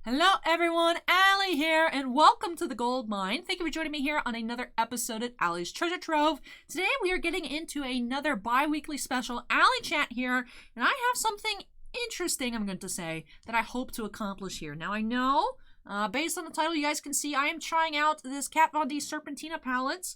Hello everyone, Allie here, and welcome to the Gold Mine. Thank you for joining me here on another episode at Allie's Treasure Trove. Today we are getting into another bi-weekly special Alley Chat here, and I have something interesting I'm going to say that I hope to accomplish here. Now I know, based on the title you guys can see, I am trying out this Kat Von D Serpentina palettes.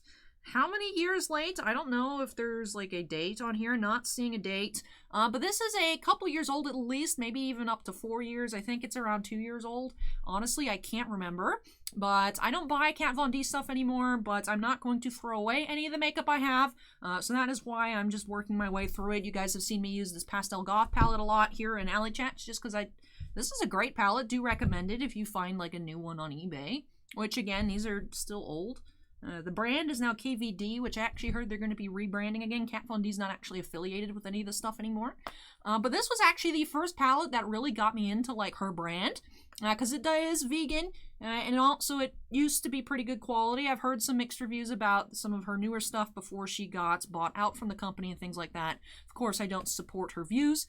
How many years late? I don't know if there's like a date on here, not seeing a date. But this is a couple years old at least, maybe even up to 4 years. I think it's around 2 years old. Honestly, I can't remember. But I don't buy Kat Von D stuff anymore, but I'm not going to throw away any of the makeup I have. So that is why I'm just working my way through it. You guys have seen me use this Pastel Goth palette a lot here in Alley Chats, just because this is a great palette. Do recommend it if you find like a new one on eBay. Which again, these are still old. The brand is now KVD, which I actually heard they're going to be rebranding again. Kat Von D's not actually affiliated with any of this stuff anymore. But this was actually the first palette that really got me into like her brand, because it is vegan, and also it used to be pretty good quality. I've heard some mixed reviews about some of her newer stuff before she got bought out from the company and things like that. Of course, I don't support her views.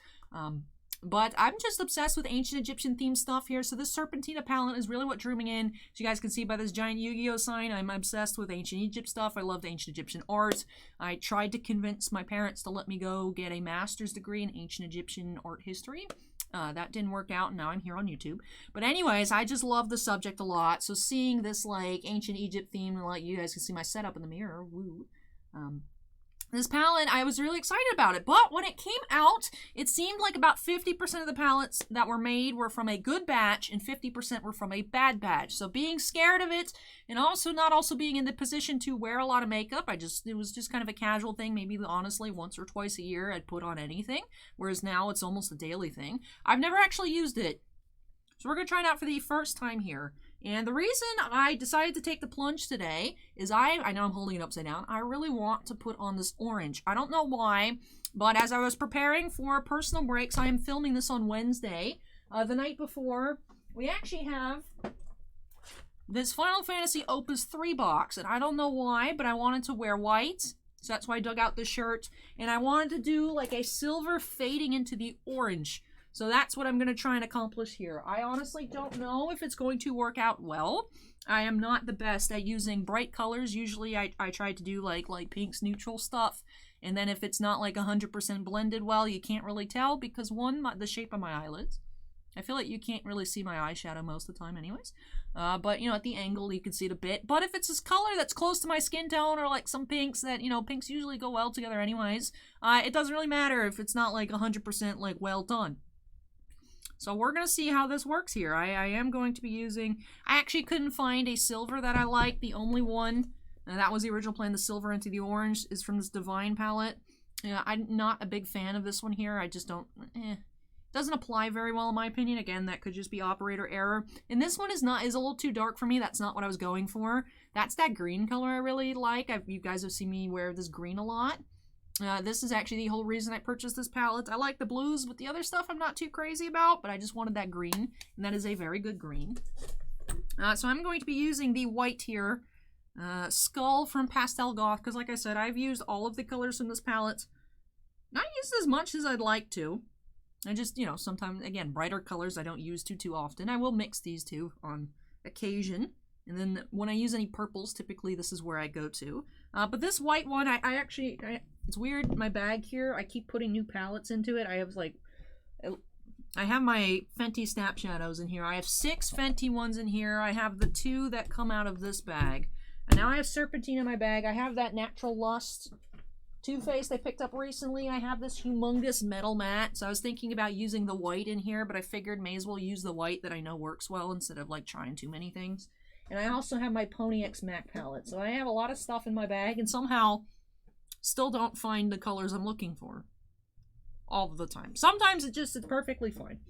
But I'm just obsessed with ancient Egyptian themed stuff here. So this Serpentina palette is really what drew me in. As you guys can see by this giant Yu-Gi-Oh sign, I'm obsessed with ancient Egypt stuff. I love the ancient Egyptian art. I tried to convince my parents to let me go get a master's degree in ancient Egyptian art history. That didn't work out, and now I'm here on YouTube. But anyways, I just love the subject a lot. So seeing this like ancient Egypt theme, like you guys can see my setup in the mirror, woo. This palette, I was really excited about it, but when it came out, it seemed like about 50% of the palettes that were made were from a good batch and 50% were from a bad batch. So being scared of it and also not being in the position to wear a lot of makeup, it was just kind of a casual thing. Maybe honestly once or twice a year I'd put on anything, whereas now it's almost a daily thing. I've never actually used it. So we're going to try it out for the first time here. And the reason I decided to take the plunge today is I know I'm holding it upside down. I really want to put on this orange. I don't know why, but as I was preparing for personal breaks, I am filming this on Wednesday. The night before, we actually have this Final Fantasy Opus 3 box. And I don't know why, but I wanted to wear white. So that's why I dug out this shirt. And I wanted to do like a silver fading into the orange. So that's what I'm going to try and accomplish here. I honestly don't know if it's going to work out well. I am not the best at using bright colors. Usually I try to do like pinks, neutral stuff. And then if it's not like 100% blended well, you can't really tell because one, the shape of my eyelids. I feel like you can't really see my eyeshadow most of the time anyways. But, you know, at the angle you can see it a bit. But if it's this color that's close to my skin tone or like some pinks that, you know, pinks usually go well together anyways, it doesn't really matter if it's not like 100% like well done. So we're going to see how this works here. I am going to be using, I actually couldn't find a silver that I like. The only one, and that was the original plan, the silver into the orange, is from this Divine palette. I'm not a big fan of this one here. I just don't, doesn't apply very well in my opinion. Again, that could just be operator error. And this one is a little too dark for me. That's not what I was going for. That's that green color I really like. You guys have seen me wear this green a lot. This is actually the whole reason I purchased this palette. I like the blues, but the other stuff I'm not too crazy about, but I just wanted that green, and that is a very good green. So I'm going to be using the white here, Skull from Pastel Goth, because like I said, I've used all of the colors from this palette. Not used as much as I'd like to. I just, you know, sometimes, again, brighter colors I don't use too often. I will mix these two on occasion. And then when I use any purples, typically this is where I go to. But this white one, I actually, it's weird, my bag here, I keep putting new palettes into it. I have my Fenty Snap Shadows in here. I have 6 Fenty ones in here. I have the 2 that come out of this bag. And now I have Serpentina in my bag. I have that Natural Lust Too Faced I picked up recently. I have this humongous metal matte. So I was thinking about using the white in here, but I figured may as well use the white that I know works well instead of like trying too many things. And I also have my Pony X MAC palette. So I have a lot of stuff in my bag and somehow still don't find the colors I'm looking for. All of the time. Sometimes it's perfectly fine.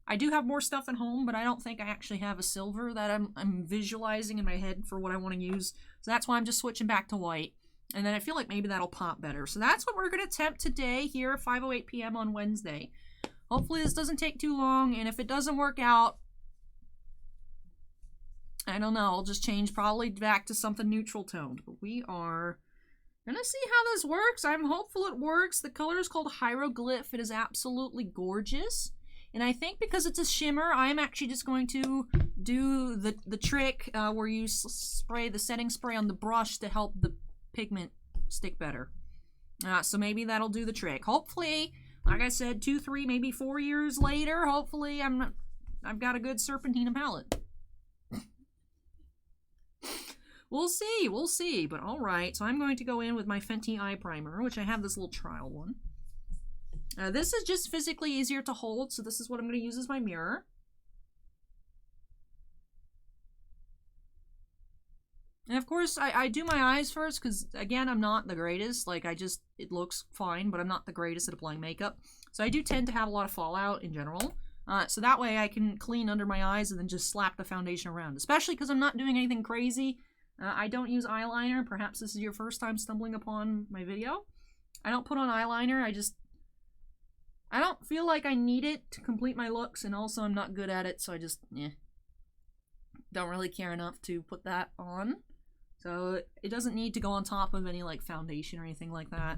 I do have more stuff at home, but I don't think I actually have a silver that I'm visualizing in my head for what I want to use. So that's why I'm just switching back to white. And then I feel like maybe that'll pop better. So that's what we're going to attempt today here at 5:08 p.m. on Wednesday. Hopefully this doesn't take too long. And if it doesn't work out, I don't know, I'll just change probably back to something neutral toned. But we are gonna see how this works. I'm hopeful it works. The color is called Hieroglyph. It is absolutely gorgeous. And I think because it's a shimmer, I'm actually just going to do the trick where you spray the setting spray on the brush to help the pigment stick better. So maybe that'll do the trick. Hopefully, like I said, 2, 3, maybe 4 years later, hopefully I've got a good Serpentina palette. We'll see. But all right, so I'm going to go in with my Fenty eye primer, which I have this little trial one. This is just physically easier to hold, so this is what I'm going to use as my mirror. And of course, I do my eyes first, because again, I'm not the greatest. Like, it looks fine, but I'm not the greatest at applying makeup. So I do tend to have a lot of fallout in general. So that way I can clean under my eyes and then just slap the foundation around. Especially because I'm not doing anything crazy. I don't use eyeliner. Perhaps this is your first time stumbling upon my video. I don't put on eyeliner. I don't feel like I need it to complete my looks, and also I'm not good at it, so I just, don't really care enough to put that on. So it doesn't need to go on top of any like foundation or anything like that.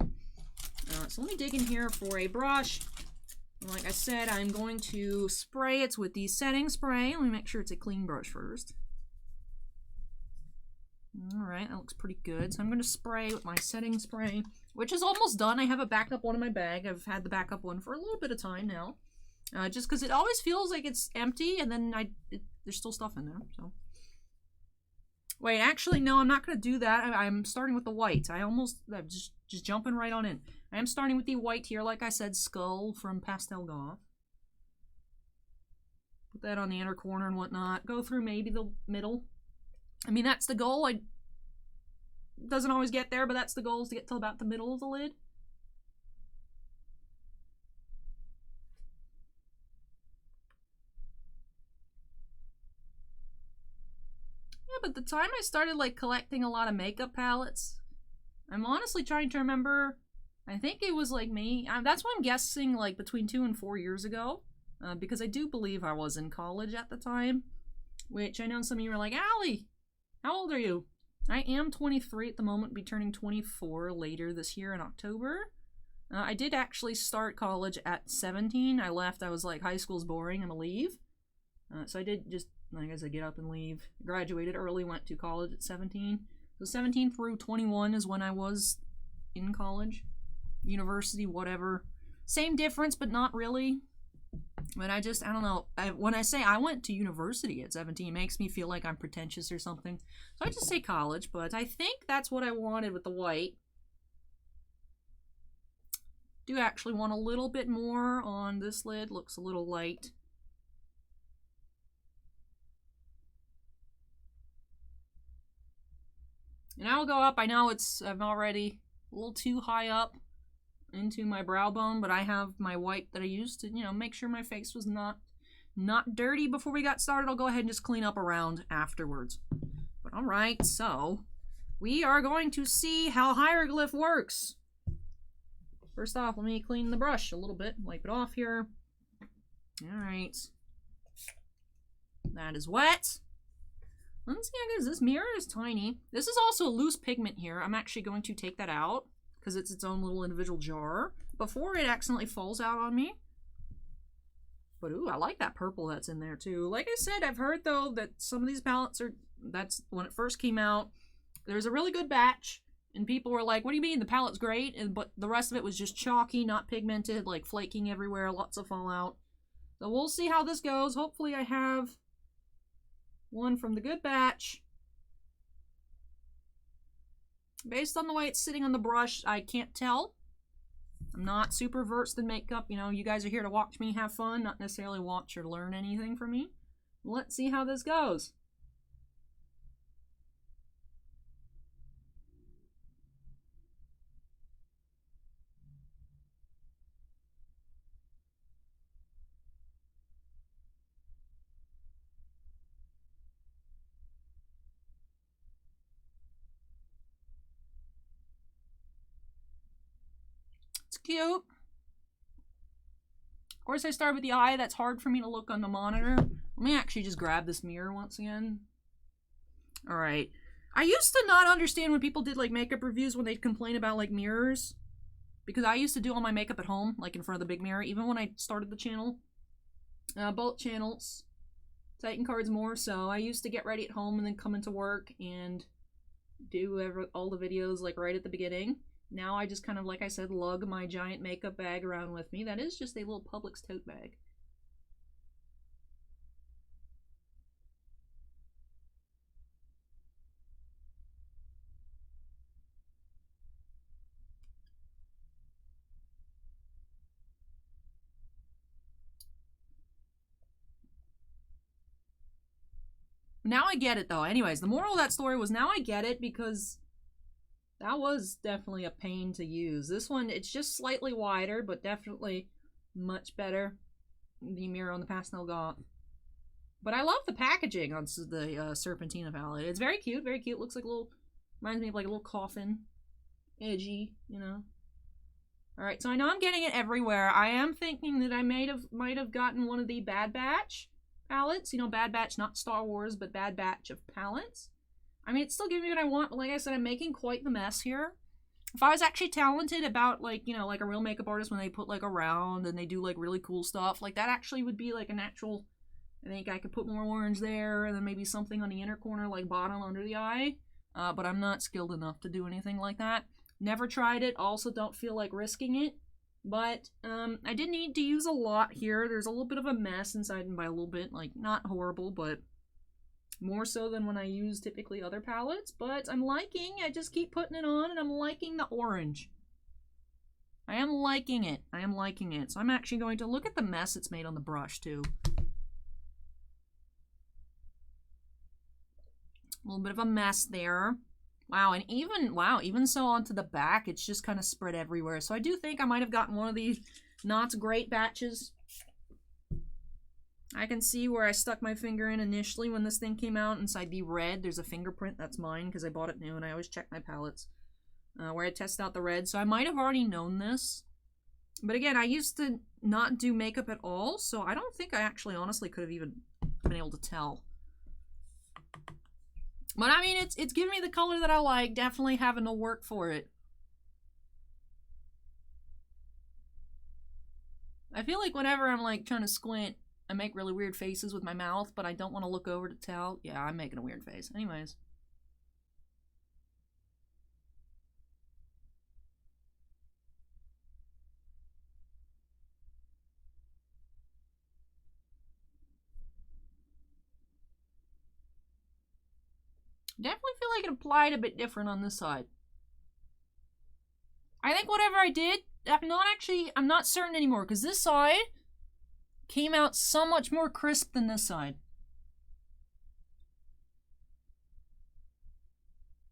So let me dig in here for a brush. And like I said, I'm going to spray it with the setting spray. Let me make sure it's a clean brush first. Alright, that looks pretty good. So I'm going to spray with my setting spray, which is almost done. I have a backup one in my bag. I've had the backup one for a little bit of time now. Just because it always feels like it's empty, and then there's still stuff in there. So, wait, actually, no, I'm not going to do that. I'm starting with the white. I'm just jumping right on in. I am starting with the white here, like I said, Skull from Pastel Goth. Put that on the inner corner and whatnot. Go through maybe the middle. I mean, that's the goal. Doesn't always get there, but that's the goal, is to get to about the middle of the lid. Yeah, but the time I started, like, collecting a lot of makeup palettes, I'm honestly trying to remember, I think it was, like, that's what I'm guessing, like, between 2 and 4 years ago, because I do believe I was in college at the time, which I know some of you were like, Allie, how old are you? I am 23 at the moment, be turning 24 later this year in October. I did actually start college at 17. I left, I was like, high school's boring, I'm gonna leave. So I did just, like I said, get up and leave. Graduated early, went to college at 17. So 17 through 21 is when I was in college. University, whatever. Same difference, but not really. But I don't know. When I say I went to university at 17, it makes me feel like I'm pretentious or something. So I just say college, but I think that's what I wanted with the white. Do actually want a little bit more on this lid. Looks a little light. And I will go up. I know I'm already a little too high up into my brow bone, but I have my wipe that I used to, make sure my face was not dirty before we got started. I'll go ahead and just clean up around afterwards. But alright, so we are going to see how hieroglyph works. First off, let me clean the brush a little bit, wipe it off here. Alright. That is wet. Let's see how good this mirror is tiny. This is also a loose pigment here. I'm actually going to take that out, because it's its own little individual jar, before it accidentally falls out on me. But ooh, I like that purple that's in there too. Like I said, I've heard though that some of these palettes that's when it first came out, there's a really good batch, and people were like, what do you mean, the palette's great? But the rest of it was just chalky, not pigmented, like flaking everywhere, lots of fallout. So we'll see how this goes. Hopefully I have one from the good batch. Based on the way it's sitting on the brush, I can't tell. I'm not super versed in makeup. You guys are here to watch me have fun, not necessarily watch or learn anything from me. Let's see how this goes. Cute. Of course, I start with the eye. That's hard for me to look on the monitor. Let me actually just grab this mirror once again. Alright. I used to not understand when people did like makeup reviews when they'd complain about like mirrors. Because I used to do all my makeup at home, like in front of the big mirror, even when I started the channel. bullet channels. Titan cards more so. I used to get ready at home and then come into work and do all the videos like right at the beginning. Now I just kind of, like I said, lug my giant makeup bag around with me. That is just a little Publix tote bag. Now I get it, though. Anyways, the moral of that story was now I get it, because that was definitely a pain to use. This one, it's just slightly wider, but definitely much better than the mirror on the pastel got. But I love the packaging on the Serpentina palette. It's very cute, very cute. Looks like a little, reminds me of like a little coffin. Edgy, you know. Alright, so I know I'm getting it everywhere. I am thinking that I might have gotten one of the Bad Batch palettes. You know, Bad Batch, not Star Wars, but Bad Batch of palettes. I mean, it's still giving me what I want, but like I said, I'm making quite the mess here. If I was actually talented about, like, you know, like a real makeup artist when they put, like, around and they do, like, really cool stuff, like, that actually would be, like, a natural, I think I could put more orange there, and then maybe something on the inner corner, like, bottom under the eye, but I'm not skilled enough to do anything like that. Never tried it, also don't feel like risking it, but, I did need to use a lot here. There's a little bit of a mess inside, and by a little bit, like, not horrible, but more so than when I use typically other palettes, but I'm liking, I just keep putting it on, and I'm liking the orange. I am liking it. I am liking it. So I'm actually going to look at the mess it's made on the brush, too. A little bit of a mess there. Wow, and even so onto the back, it's just kind of spread everywhere. So I do think I might have gotten one of these not great batches. I can see where I stuck my finger in initially when this thing came out. Inside the red, there's a fingerprint. That's mine because I bought it new and I always check my palettes where I test out the red. So I might have already known this. But again, I used to not do makeup at all, so I don't think I actually honestly could have even been able to tell. But I mean, it's giving me the color that I like, definitely having to work for it. I feel like whenever I'm like trying to squint, I make really weird faces with my mouth, but I don't want to look over to tell. Yeah, I'm making a weird face. Anyways. Definitely feel like it applied a bit different on this side. I think whatever I did, I'm not certain anymore, because this side came out so much more crisp than this side.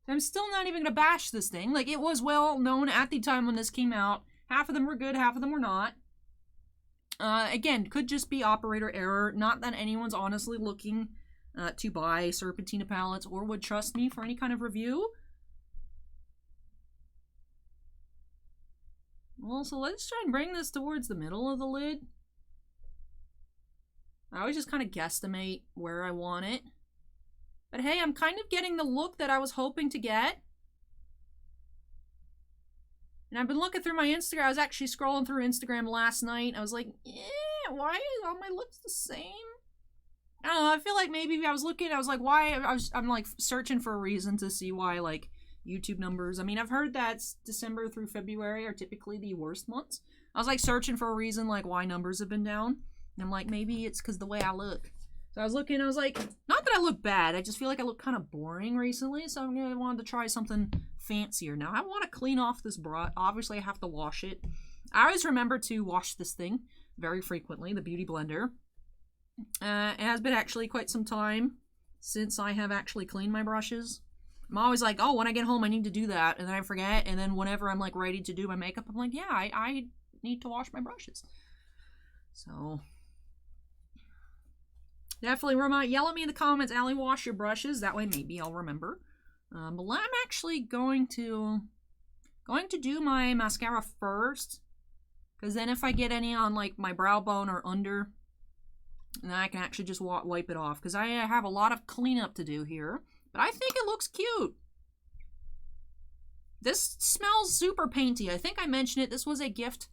I'm still not even gonna bash this thing. Like, it was well known at the time when this came out. Half of them were good, half of them were not. Again, could just be operator error. Not that anyone's honestly looking to buy Serpentina palettes or would trust me for any kind of review. Well, so let's try and bring this towards the middle of the lid. I always just kind of guesstimate where I want it. But hey, I'm kind of getting the look that I was hoping to get. And I've been looking through my Instagram. I was actually scrolling through Instagram last night. I was like, yeah, why are all my looks the same? I don't know, I feel like maybe I was looking, I was like, why? I'm like searching for a reason to see why, like, YouTube numbers. I mean, I've heard that December through February are typically the worst months. I was like searching for a reason, like, why numbers have been down. And I'm like, maybe it's because the way I look. So I was looking, I was like, not that I look bad, I just feel like I look kind of boring recently, so I wanted to try something fancier. Now, I want to clean off this brush. Obviously, I have to wash it. I always remember to wash this thing very frequently, the Beauty Blender. It has been actually quite some time since I have actually cleaned my brushes. I'm always like, oh, when I get home, I need to do that, and then I forget, and then whenever I'm, like, ready to do my makeup, I'm like, yeah, I need to wash my brushes. So, definitely yell at me in the comments, Allie, wash your brushes. That way, maybe I'll remember. But I'm actually going to do my mascara first, because then if I get any on, like, my brow bone or under, then I can actually just wipe it off, because I have a lot of cleanup to do here. But I think it looks cute. This smells super painty. I think I mentioned it. This was a gift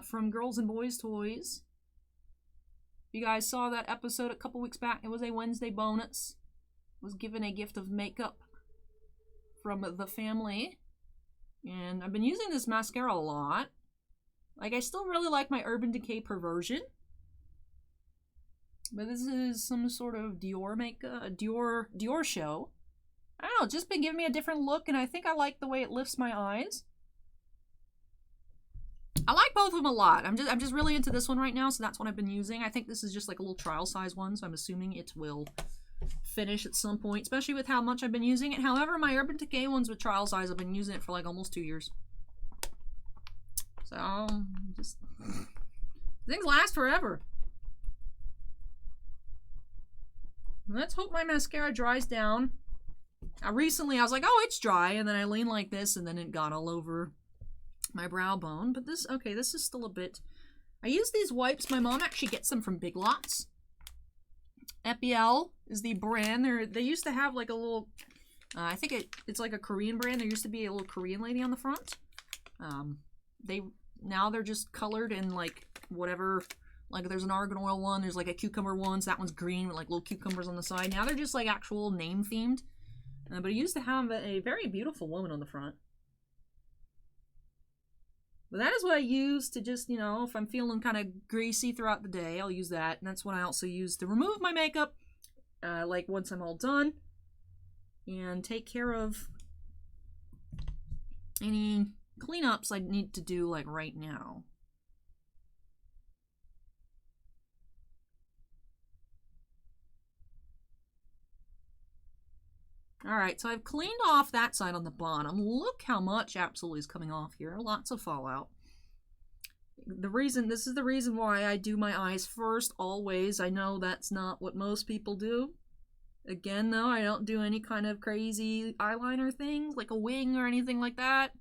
from Girls and Boys Toys. You guys saw that episode a couple weeks back. It was a Wednesday bonus. Was given a gift of makeup from the family. And I've been using this mascara a lot. Like, I still really like my Urban Decay Perversion. But this is some sort of Dior makeup, Dior show. I don't know, just been giving me a different look, and I think I like the way it lifts my eyes. I like both of them a lot. I'm just really into this one right now, so that's what I've been using. I think this is just like a little trial size one, so I'm assuming it will finish at some point, especially with how much I've been using it. However, my Urban Decay ones with trial size, I've been using it for like almost 2 years. So, just... things last forever. Let's hope my mascara dries down. Recently, I was like, oh, it's dry, and then I leaned like this, and then it got all over my brow bone. But this, okay, this is still a bit... I use these wipes. My mom actually gets them from Big Lots. EPL is the brand. They used to have like a little... I think it's like a Korean brand. There used to be a little Korean lady on the front. Now they're just colored in like whatever... Like, there's an argan oil one, there's like a cucumber one, so that one's green with like little cucumbers on the side. Now they're just like actual name themed. But it used to have a very beautiful woman on the front. But that is what I use to just, you know, if I'm feeling kind of greasy throughout the day, I'll use that. And that's what I also use to remove my makeup, like once I'm all done. And take care of any cleanups I need to do like right now. Alright, so I've cleaned off that side on the bottom. Look how much absolutely is coming off here. Lots of fallout. This is the reason why I do my eyes first, always. I know that's not what most people do. Again, though, I don't do any kind of crazy eyeliner things, like a wing or anything like that.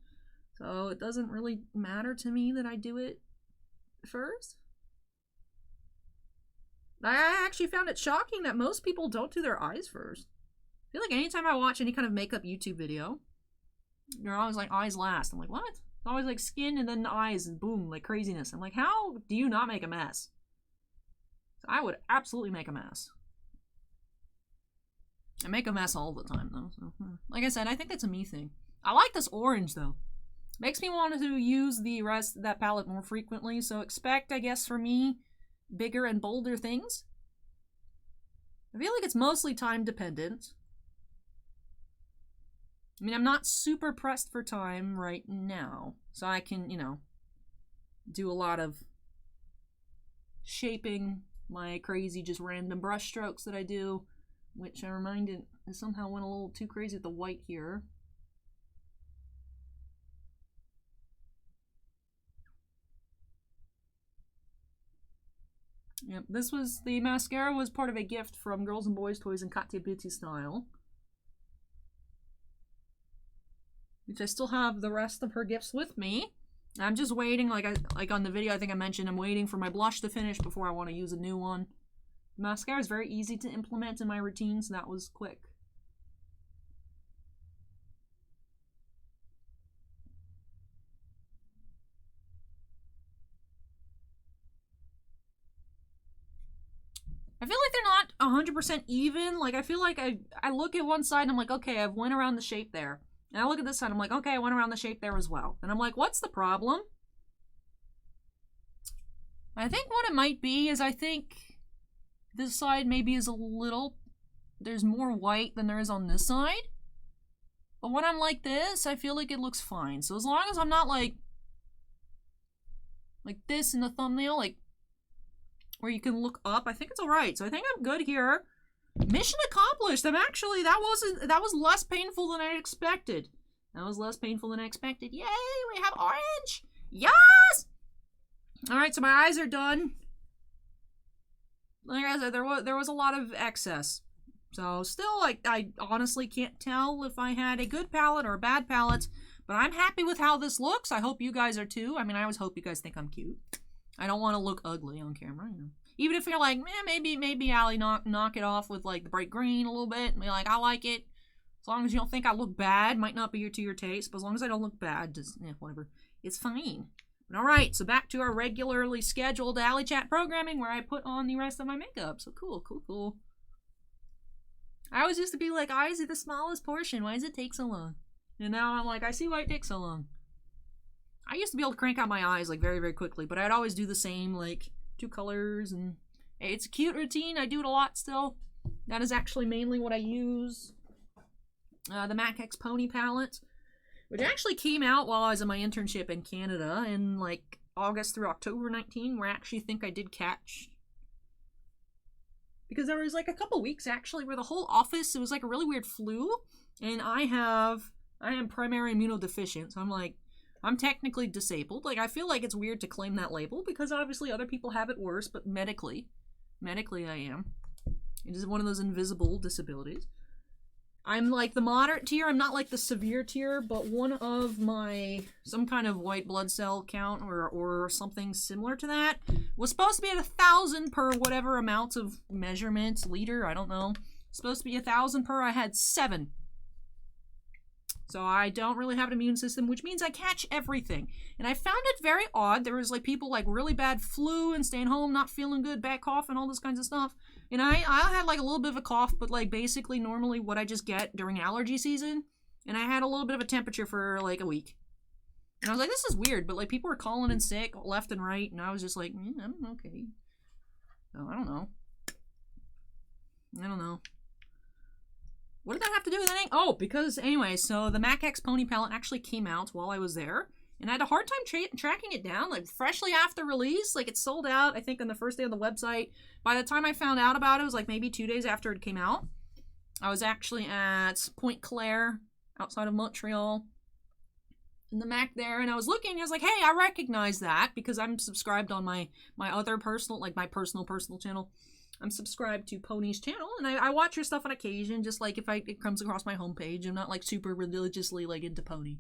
So it doesn't really matter to me that I do it first. I actually found it shocking that most people don't do their eyes first. I feel like anytime I watch any kind of makeup YouTube video, they're always like, eyes last. I'm like, what? It's always like skin and then eyes and boom, like craziness. I'm like, how do you not make a mess? So I would absolutely make a mess. I make a mess all the time, though. So, like I said, I think that's a me thing. I like this orange, though. Makes me want to use the rest of that palette more frequently, so expect, I guess, for me, bigger and bolder things. I feel like it's mostly time dependent. I mean, I'm not super pressed for time right now, so I can, you know, do a lot of shaping my crazy, just random brush strokes that I do, which I'm reminded I somehow went a little too crazy with the white here. Yep, the mascara was part of a gift from Girls and Boys Toys and Katya Beauty Style. Which I still have the rest of her gifts with me. I'm just waiting, like on the video I think I mentioned, I'm waiting for my blush to finish before I want to use a new one. The mascara is very easy to implement in my routine, so that was quick. I feel like they're not 100% even. Like, I feel like I look at one side and I'm like, okay, I've went around the shape there. And I look at this side, I'm like, okay, I went around the shape there as well. And I'm like, what's the problem? I think what it might be is I think this side maybe is a little... There's more white than there is on this side. But when I'm like this, I feel like it looks fine. So as long as I'm not like this in the thumbnail, like where you can look up, I think it's alright. So I think I'm good here. Mission accomplished. I'm actually, that was less painful than I expected. That was less painful than I expected. Yay, we have orange. Yes! Alright, so my eyes are done. Like I said, there was a lot of excess. So still, like, I honestly can't tell if I had a good palette or a bad palette. But I'm happy with how this looks. I hope you guys are too. I mean, I always hope you guys think I'm cute. I don't want to look ugly on camera, you know. Even if you're like, maybe Allie knock it off with like the bright green a little bit and be like, I like it. As long as you don't think I look bad, might not be to your taste, but as long as I don't look bad, just whatever. It's fine. Alright, so back to our regularly scheduled ALLYCHAT programming where I put on the rest of my makeup. So cool. I always used to be like, why is it the smallest portion? Why does it take so long? And now I'm like, I see why it takes so long. I used to be able to crank out my eyes like very quickly, but I'd always do the same, like 2 colors, and it's a cute routine. I do it a lot still. That is actually mainly what I use. The MAC X Pony palette, which actually came out while I was in my internship in Canada in like August through October 19, where I actually think I did catch. Because there was like a couple weeks actually where the whole office, it was like a really weird flu, and I am primary immunodeficient, so I'm technically disabled. Like, I feel like it's weird to claim that label because obviously other people have it worse, but medically I am. It is one of those invisible disabilities. I'm like the moderate tier. I'm not like the severe tier, but one of my, some kind of white blood cell count or something similar to that was supposed to be at 1,000 per whatever amount of measurements, liter, I don't know. Supposed to be 1,000 per, I had 7. So I don't really have an immune system, which means I catch everything. And I found it very odd. There was like people like really bad flu and staying home, not feeling good, bad cough and all this kinds of stuff. And I had like a little bit of a cough, but like basically normally what I just get during allergy season. And I had a little bit of a temperature for like a week. And I was like, this is weird, but like people were calling in sick left and right. And I was just like, I'm okay. No, I don't know. What did that have to do with anything? Oh, because anyway, so the MAC X Pony palette actually came out while I was there. And I had a hard time tracking it down, like freshly after release. Like it sold out, I think, on the first day on the website. By the time I found out about it, it was like maybe 2 days after it came out. I was actually at Pointe Claire, outside of Montreal, in the MAC there, and I was looking, I was like, hey, I recognize that, because I'm subscribed on my other personal, like my personal channel. I'm subscribed to Pony's channel, and I watch her stuff on occasion, just like if it comes across my homepage. I'm not like super religiously like into Pony.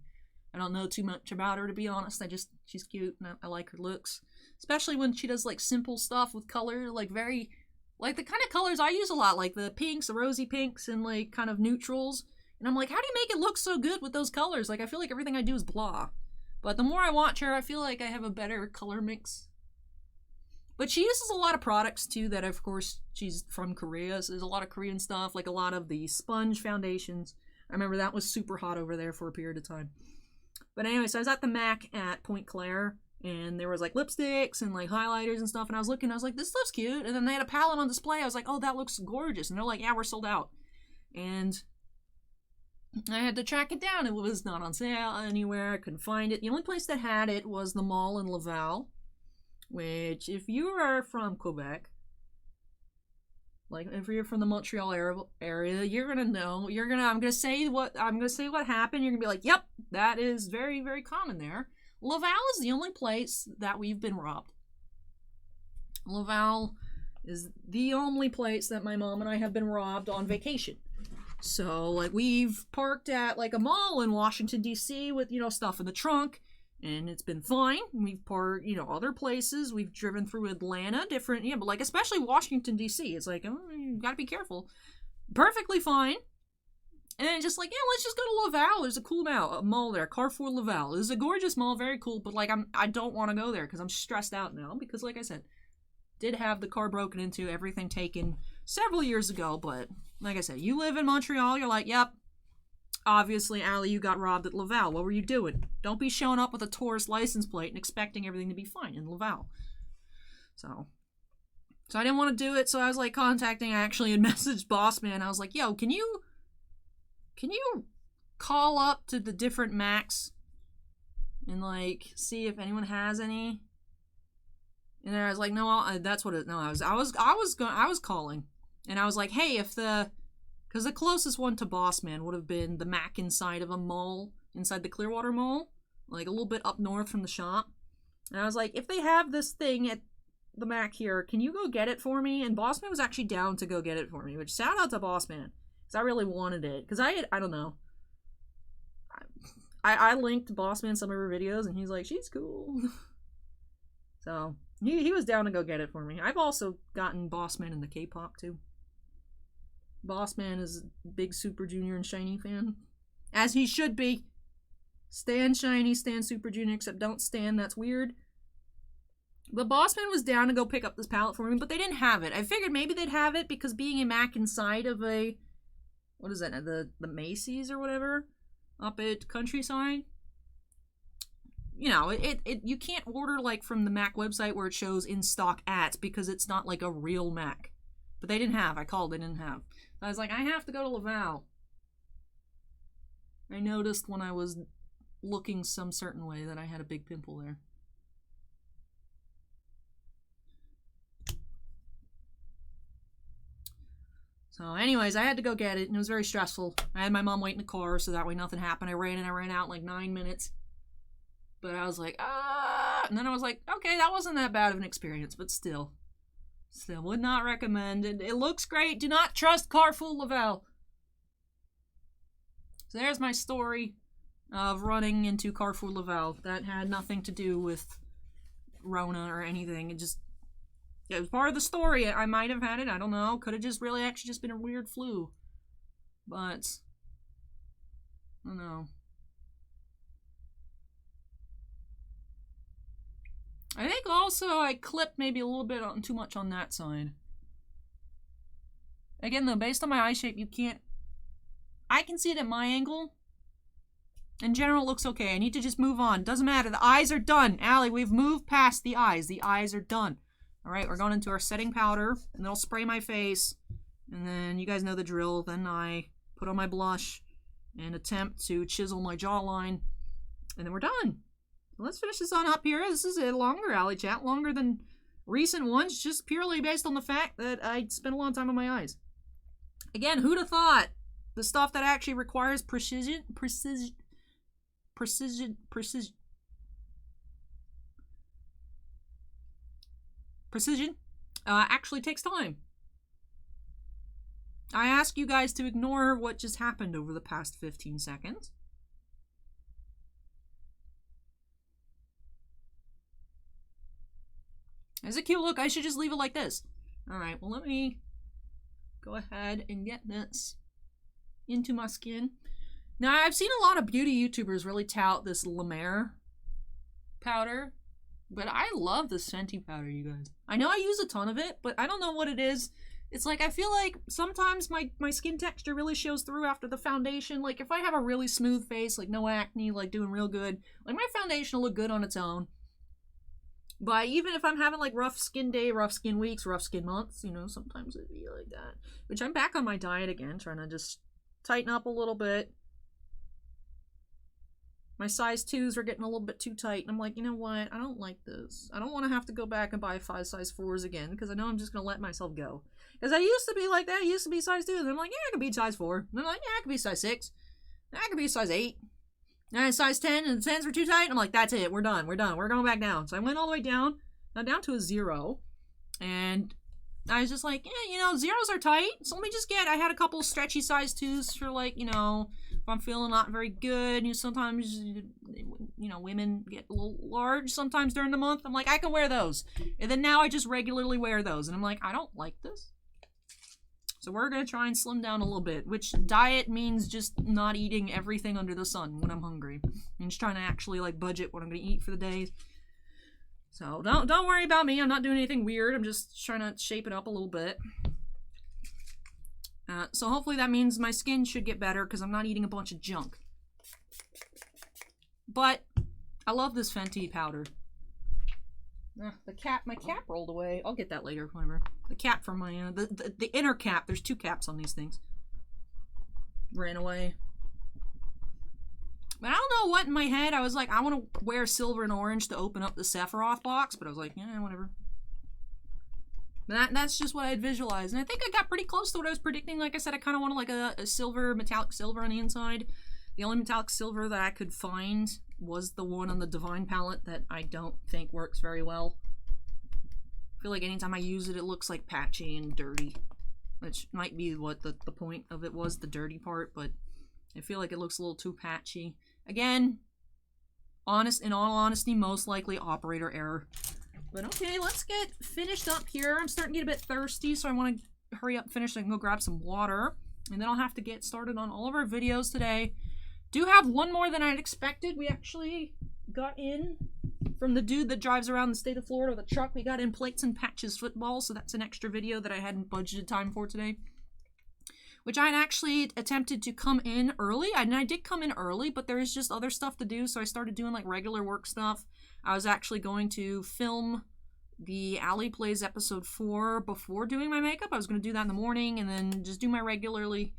I don't know too much about her, to be honest. She's cute, and I like her looks. Especially when she does like simple stuff with color, like very, like the kind of colors I use a lot, like the pinks, the rosy pinks, and like kind of neutrals. And I'm like, how do you make it look so good with those colors? Like, I feel like everything I do is blah. But the more I watch her, I feel like I have a better color mix. But she uses a lot of products too that, of course, she's from Korea, so there's a lot of Korean stuff, like a lot of the sponge foundations. I remember that was super hot over there for a period of time. But anyway, so I was at the MAC at Pointe Claire, and there was like lipsticks and like highlighters and stuff, and I was looking, I was like, this stuff's cute. And then they had a palette on display. I was like, oh, that looks gorgeous. And they're like, yeah, we're sold out. And I had to track it down. It was not on sale anywhere. I couldn't find it. The only place that had it was the mall in Laval, which, if you are from Quebec, like if you're from the Montreal area, you're gonna know. I'm gonna say what happened. You're gonna be like, yep, that is very, very common there. Laval is the only place that we've been robbed. Laval is the only place that my mom and I have been robbed on vacation. So, like, we've parked at, like, a mall in Washington, D.C. with, stuff in the trunk, and it's been fine. We've parked, other places. We've driven through Atlanta, different, but, like, especially Washington, D.C. It's like, oh, you gotta be careful. Perfectly fine. And then just like, yeah, let's just go to Laval. There's a cool mall there, Carrefour Laval. It's a gorgeous mall, very cool, but, like, I don't want to go there because I'm stressed out now because, like I said, did have the car broken into, everything taken several years ago, but like I said, you live in Montreal, you're like, yep, obviously, Allie, you got robbed at Laval. What were you doing? Don't be showing up with a tourist license plate and expecting everything to be fine in Laval. So I didn't want to do it, so I was like contacting actually and messaged Boss Man. I was like, yo, can you call up to the different Macs and like see if anyone has any? And then I was like, no, that's what it. No, I was calling, and I was like, hey, because the closest one to Boss Man would have been the Mac inside of a mall, inside the Clearwater Mall, like a little bit up north from the shop. And I was like, if they have this thing at the Mac here, can you go get it for me? And Boss Man was actually down to go get it for me. Which shout out to Boss Man, because I really wanted it. Because I don't know. I linked Boss Man some of her videos, and he's like, she's cool. So he was down to go get it for me. I've also gotten Boss Man in the K-pop too. Boss Man is a big Super Junior and Shiny fan, as he should be. Stan Shiny, Stan Super Junior, except don't Stan, that's weird. But Bossman was down to go pick up this palette for me, but they didn't have it. I figured maybe they'd have it because being a MAC inside of a, what is that, the Macy's or whatever, up at Countryside. You know, you can't order like from the MAC website where it shows in stock at, because it's not like a real MAC. But they didn't have. I called, they didn't have. I was like, I have to go to Laval. I noticed when I was looking some certain way that I had a big pimple there. So anyways, I had to go get it, and it was very stressful. I had my mom wait in the car, so that way nothing happened. I ran out in like 9 minutes. But I was like, ah! And then I was like, okay, that wasn't that bad of an experience, but still would not recommend it. It looks great. Do not trust Carrefour Laval. So there's my story of running into Carrefour Laval. That had nothing to do with Rona or anything. It was part of the story. I might have had it. I don't know. Could have just really actually just been a weird flu. But I don't know. I think also I clipped maybe a little bit too much on that side. Again though, based on my eye shape, I can see it at my angle. In general, it looks okay. I need to just move on. Doesn't matter. The eyes are done. Allie, we've moved past the eyes. The eyes are done. Alright, we're going into our setting powder. And then I'll spray my face. And then you guys know the drill. Then I put on my blush and attempt to chisel my jawline. And then we're done. Let's finish this on up here. This is a longer Alley Chat, longer than recent ones, just purely based on the fact that I spent a long time on my eyes. Again, who'd have thought the stuff that actually requires precision actually takes time. I ask you guys to ignore what just happened over the past 15 seconds. It's a cute look. I should just leave it like this. Alright, well let me go ahead and get this into my skin. Now, I've seen a lot of beauty YouTubers really tout this La Mer powder, but I love this Fenty powder, you guys. I know I use a ton of it, but I don't know what it is. It's like, I feel like sometimes my skin texture really shows through after the foundation. Like, if I have a really smooth face, like no acne, like doing real good, like my foundation will look good on its own. But even if I'm having like rough skin day, rough skin weeks, rough skin months, you know, sometimes it'd be like that. Which I'm back on my diet again, trying to just tighten up a little bit. My size 2s are getting a little bit too tight, and I'm like, you know what? I don't like this. I don't want to have to go back and buy 5 size 4s again, because I know I'm just going to let myself go. Because I used to be like that. I used to be size 2, and I'm like, yeah, I could be size 4. And I'm like, yeah, I could be size 6. I could be size 8. And size 10, and the 10s were too tight. I'm like, that's it. We're done. We're done. We're going back down. So I went all the way down. Now down to a 0. And I was just like, yeah, you know, 0s are tight. So let me just I had a couple stretchy size 2s for like, you know, if I'm feeling not very good. You know, sometimes, you know, women get a little large sometimes during the month. I'm like, I can wear those. And then now I just regularly wear those. And I'm like, I don't like this. So we're going to try and slim down a little bit, which diet means just not eating everything under the sun when I'm hungry. I'm just trying to actually like budget what I'm going to eat for the day. So don't worry about me. I'm not doing anything weird. I'm just trying to shape it up a little bit. So hopefully that means my skin should get better because I'm not eating a bunch of junk. But I love this Fenty powder. My cap rolled away. I'll get that later, whatever. The cap from my, the inner cap. There's 2 caps on these things. Ran away. But I don't know what in my head. I was like, I want to wear silver and orange to open up the Sephiroth box. But I was like, yeah, whatever. That's just what I had visualized. And I think I got pretty close to what I was predicting. Like I said, I kind of wanted like a silver, metallic silver on the inside. The only metallic silver that I could find was the one on the Divine palette that I don't think works very well. I feel like anytime I use it, it looks like patchy and dirty. Which might be what the point of it was, the dirty part, but I feel like it looks a little too patchy. Again, in all honesty, most likely operator error. But okay, let's get finished up here. I'm starting to get a bit thirsty, so I want to hurry up and finish so I can go grab some water. And then I'll have to get started on all of our videos today. Do have one more than I'd expected. We actually got in from the dude that drives around the state of Florida with a truck. We got in Plates and Patches football, so that's an extra video that I hadn't budgeted time for today. Which I had actually attempted to come in early. And I did come in early, but there is just other stuff to do, so I started doing like regular work stuff. I was actually going to film the Allie Plays episode 4 before doing my makeup. I was going to do that in the morning and then just do my regularly,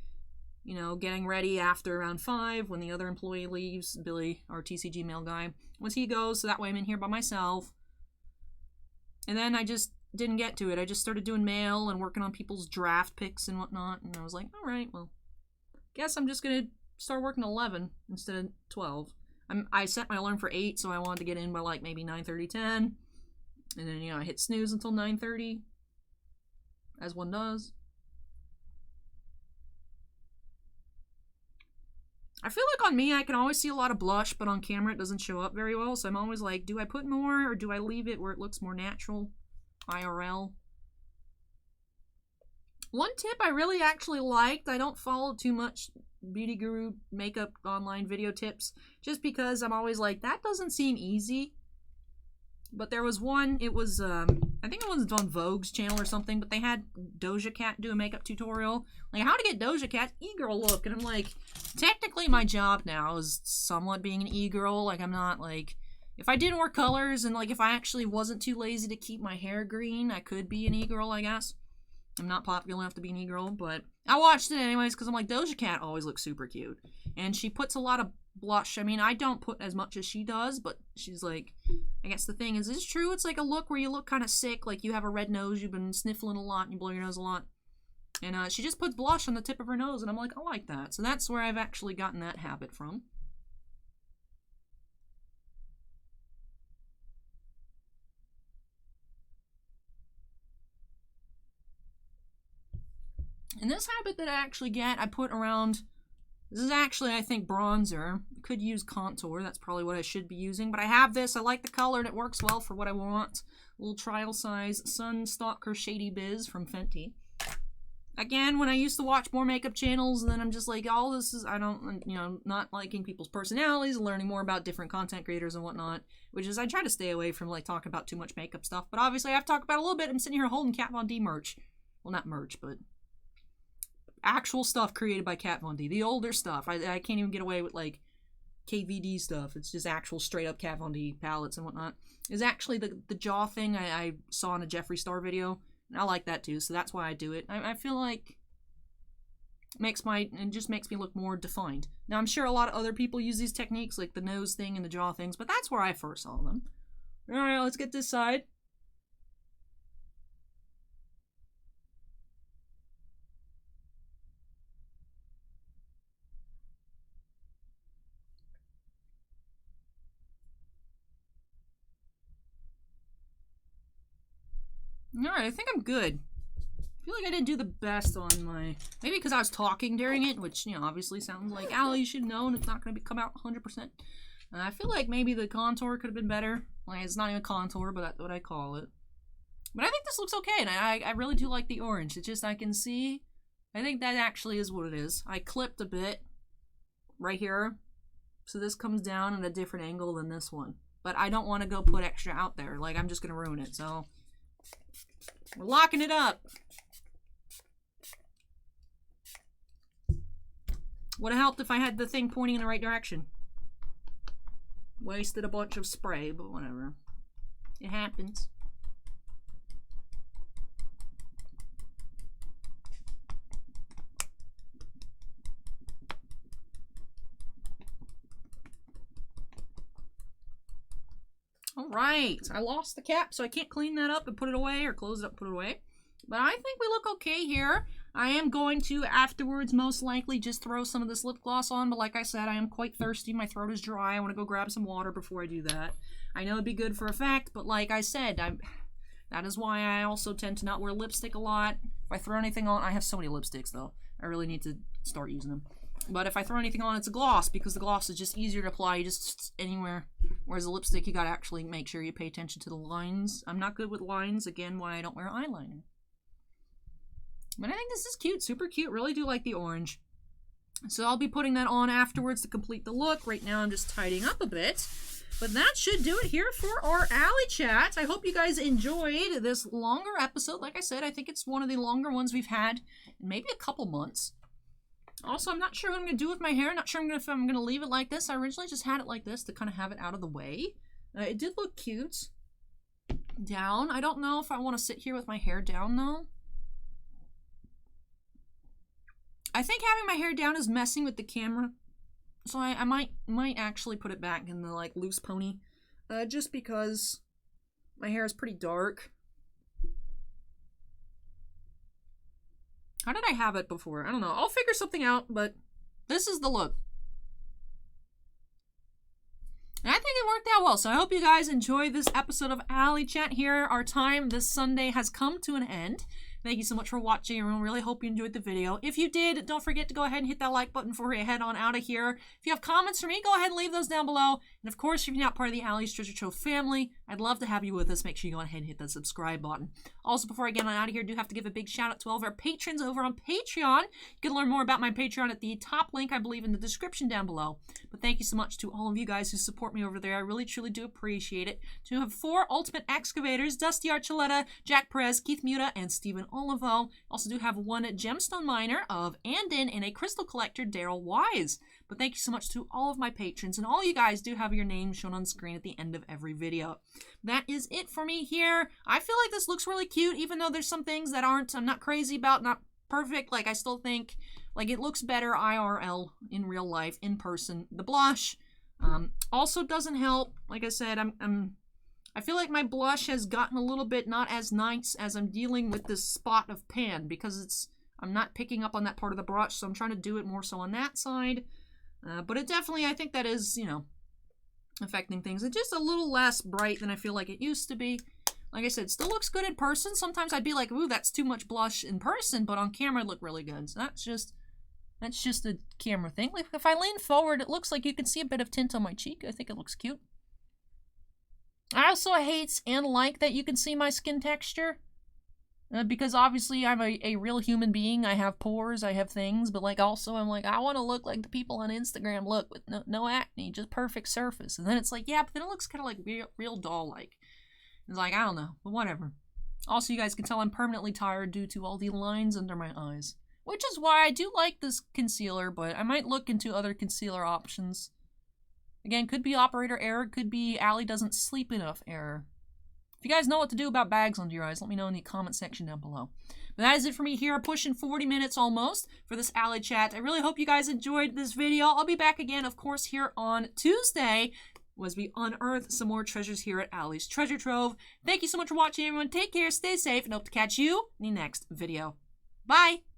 you know, getting ready after around 5 when the other employee leaves, Billy, our TCG mail guy. Once he goes, so that way I'm in here by myself. And then I just didn't get to it. I just started doing mail and working on people's draft picks and whatnot, and I was like, all right, well, guess I'm just going to start working 11 instead of 12. I set my alarm for 8, so I wanted to get in by like maybe 9:30, 10. And then, you know, I hit snooze until 9:30, as one does. I feel like on me, I can always see a lot of blush, but on camera it doesn't show up very well, so I'm always like, do I put more, or do I leave it where it looks more natural? IRL. One tip I really actually liked, I don't follow too much beauty guru makeup online video tips, just because I'm always like, that doesn't seem easy. But there was one, it was, I think it was on Vogue's channel or something, but they had Doja Cat do a makeup tutorial. Like, how to get Doja Cat's e-girl look. And I'm like, technically my job now is somewhat being an e-girl. Like, I'm not, like, if I did more colors and, like, if I actually wasn't too lazy to keep my hair green, I could be an e-girl, I guess. I'm not popular enough to be an e-girl, but I watched it anyways because I'm like, Doja Cat always looks super cute. And she puts a lot of blush. I mean, I don't put as much as she does, but she's like, I guess the thing is it's true. It's like a look where you look kind of sick, like you have a red nose, you've been sniffling a lot, and you blow your nose a lot. And she just puts blush on the tip of her nose, and I'm like, I like that. So that's where I've actually gotten that habit from. And this habit that I actually get, I put around, this is actually, I think, bronzer. Could use contour, that's probably what I should be using. But I have this, I like the color, and it works well for what I want. A little trial size Sunstalker Shady Biz from Fenty. Again, when I used to watch more makeup channels, then I'm just like, all this is, I don't, you know, not liking people's personalities, learning more about different content creators and whatnot. Which is, I try to stay away from, like, talking about too much makeup stuff. But obviously, I have to talk about it a little bit. I'm sitting here holding Kat Von D merch. Well, not merch, but actual stuff created by Kat Von D. The older stuff. I can't even get away with, like, KVD stuff. It's just actual straight up Kat Von D palettes and whatnot. Is actually the jaw thing I saw in a Jeffree Star video. And I like that too, so that's why I do it. I feel like it just makes me look more defined. Now, I'm sure a lot of other people use these techniques, like the nose thing and the jaw things, but that's where I first saw them. Alright, let's get this side. Alright, I think I'm good. I feel like I didn't do the best on my... Maybe because I was talking during it, which, you know, obviously sounds like, Allie, you should know, and it's not going to come out 100%. I feel like maybe the contour could have been better. Like, it's not even contour, but that's what I call it. But I think this looks okay, and I really do like the orange. It's just I can see... I think that actually is what it is. I clipped a bit right here, so this comes down at a different angle than this one. But I don't want to go put extra out there. Like, I'm just going to ruin it, so... We're locking it up. Would have helped if I had the thing pointing in the right direction. Wasted a bunch of spray, but whatever. It happens. Alright, I lost the cap, so I can't clean that up and put it away, or close it up and put it away. But I think we look okay here. I am going to, afterwards, most likely just throw some of this lip gloss on, but like I said, I am quite thirsty. My throat is dry. I want to go grab some water before I do that. I know it'd be good for effect, but like I said, that is why I also tend to not wear lipstick a lot. If I throw anything on, I have so many lipsticks, though. I really need to start using them. But if I throw anything on, it's a gloss, because the gloss is just easier to apply. You just anywhere. Whereas a lipstick, you gotta actually make sure you pay attention to the lines. I'm not good with lines, again, why I don't wear eyeliner. But I think this is cute, super cute. Really do like the orange. So I'll be putting that on afterwards to complete the look. Right now I'm just tidying up a bit. But that should do it here for our Alley Chat. I hope you guys enjoyed this longer episode. Like I said, I think it's one of the longer ones we've had in maybe a couple months. Also, I'm not sure what I'm going to do with my hair. Not sure if I'm going to leave it like this. I originally just had it like this to kind of have it out of the way. It did look cute. Down. I don't know if I want to sit here with my hair down, though. I think having my hair down is messing with the camera. So I might actually put it back in the, like, loose pony. Just because my hair is pretty dark. How did I have it before? I don't know. I'll figure something out, but this is the look. And I think it worked out well, so I hope you guys enjoyed this episode of Alley Chat here. Our time this Sunday has come to an end. Thank you so much for watching, everyone. Really hope you enjoyed the video. If you did, don't forget to go ahead and hit that like button before we head on out of here. If you have comments for me, go ahead and leave those down below. And of course, if you're not part of the Allie's Treasure Trove family, I'd love to have you with us. Make sure you go ahead and hit that subscribe button. Also, before I get on out of here, I do have to give a big shout out to all of our patrons over on Patreon. You can learn more about my Patreon at the top link, I believe, in the description down below. But thank you so much to all of you guys who support me over there. I really, truly do appreciate it. To have 4 Ultimate Excavators, Dusty Archuleta, Jack Perez, Keith Muta, and Stephen Olivo. Also do have 1 Gemstone Miner of Andon and a Crystal Collector, Daryl Wise. But thank you so much to all of my patrons, and all you guys do have your names shown on screen at the end of every video. That is it for me here. I feel like this looks really cute, even though there's some things that I'm not crazy about, not perfect. Like, I still think, like, it looks better IRL, in real life, in person. The blush also doesn't help. Like I said, I feel like my blush has gotten a little bit not as nice as I'm dealing with this spot of pan, because I'm not picking up on that part of the brush, so I'm trying to do it more so on that side. But it definitely, I think that is, you know, affecting things. It's just a little less bright than I feel like it used to be. Like I said, it still looks good in person. Sometimes I'd be like, ooh, that's too much blush in person, but on camera it looked really good. So that's just a camera thing. Like, if I lean forward, it looks like you can see a bit of tint on my cheek. I think it looks cute. I also hate and like that you can see my skin texture. Because obviously I'm a real human being. I have pores, I have things, but like also I'm like, I want to look like the people on Instagram look, with no acne, just perfect surface. And then it's like, yeah, but then it looks kind of like real doll-like. It's like, I don't know, but whatever. Also, you guys can tell I'm permanently tired due to all the lines under my eyes. Which is why I do like this concealer, but I might look into other concealer options. Again, could be operator error, could be Allie doesn't sleep enough error. If you guys know what to do about bags under your eyes, let me know in the comment section down below. But that is it for me here, pushing 40 minutes almost for this Alley Chat. I really hope you guys enjoyed this video. I'll be back again, of course, here on Tuesday as we unearth some more treasures here at Allie's Treasure Trove. Thank you so much for watching, everyone. Take care, stay safe, and hope to catch you in the next video. Bye!